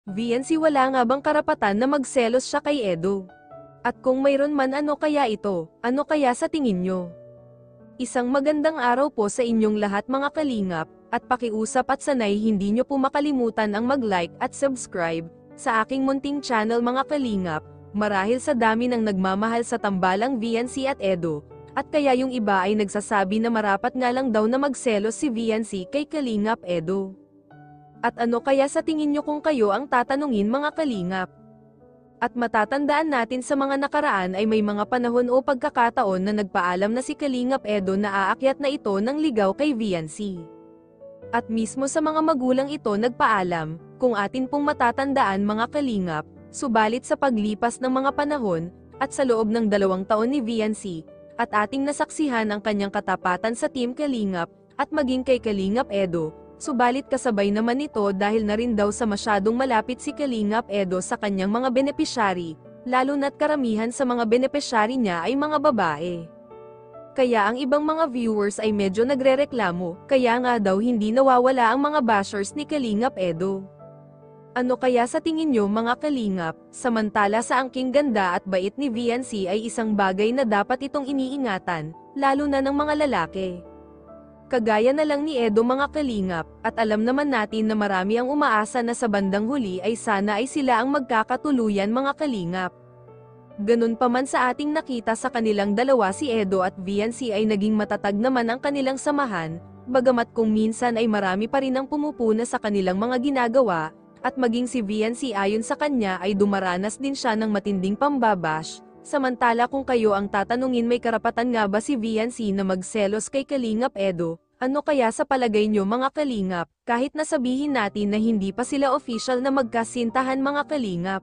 VNC, wala nga bang karapatan na magselos siya kay Edo? At kung mayroon man, ano kaya ito? Ano kaya sa tingin nyo? Isang magandang araw po sa inyong lahat mga kalingap, at pakiusap at sanay hindi nyo po makalimutan ang mag-like at subscribe sa aking munting channel mga kalingap, marahil sa dami ng nagmamahal sa tambalang VNC at Edo, at kaya yung iba ay nagsasabi na marapat nga lang daw na magselos si VNC kay Kalingap Edo. At ano kaya sa tingin nyo kung kayo ang tatanungin mga kalingap? At matatandaan natin sa mga nakaraan ay may mga panahon o pagkakataon na nagpaalam na si Kalingap Edo na aakyat na ito ng ligaw kay VNC. At mismo sa mga magulang ito nagpaalam, kung atin pong matatandaan mga kalingap, subalit sa paglipas ng mga panahon, at sa loob ng 2 taon ni VNC, at ating nasaksihan ang kanyang katapatan sa Team Kalingap, at maging kay Kalingap Edo, subalit kasabay naman ito dahil na rin daw sa masyadong malapit si Kalingap Edo sa kanyang mga benepisyari, lalo na't karamihan sa mga benepisyari niya ay mga babae. Kaya ang ibang mga viewers ay medyo nagrereklamo, kaya nga daw hindi nawawala ang mga bashers ni Kalingap Edo. Ano kaya sa tingin nyo mga kalingap, samantala sa angking ganda at bait ni VNC ay isang bagay na dapat itong iniingatan, lalo na ng mga lalaki. Kagaya na lang ni Edo mga kalingap, at alam naman natin na marami ang umaasa na sa bandang huli ay sana ay sila ang magkakatuluyan mga kalingap. Ganun pa man sa ating nakita sa kanilang dalawa, si Edo at VNC ay naging matatag naman ang kanilang samahan, bagamat kung minsan ay marami pa rin ang pumupuna sa kanilang mga ginagawa, at maging si VNC ayon sa kanya ay dumaranas din siya ng matinding pambabash. Samantala kung kayo ang tatanungin, may karapatan nga ba si VNC na magselos kay Kalingap Edo? Ano kaya sa palagay nyo mga kalingap, kahit nasabihin natin na hindi pa sila official na magkasintahan mga kalingap?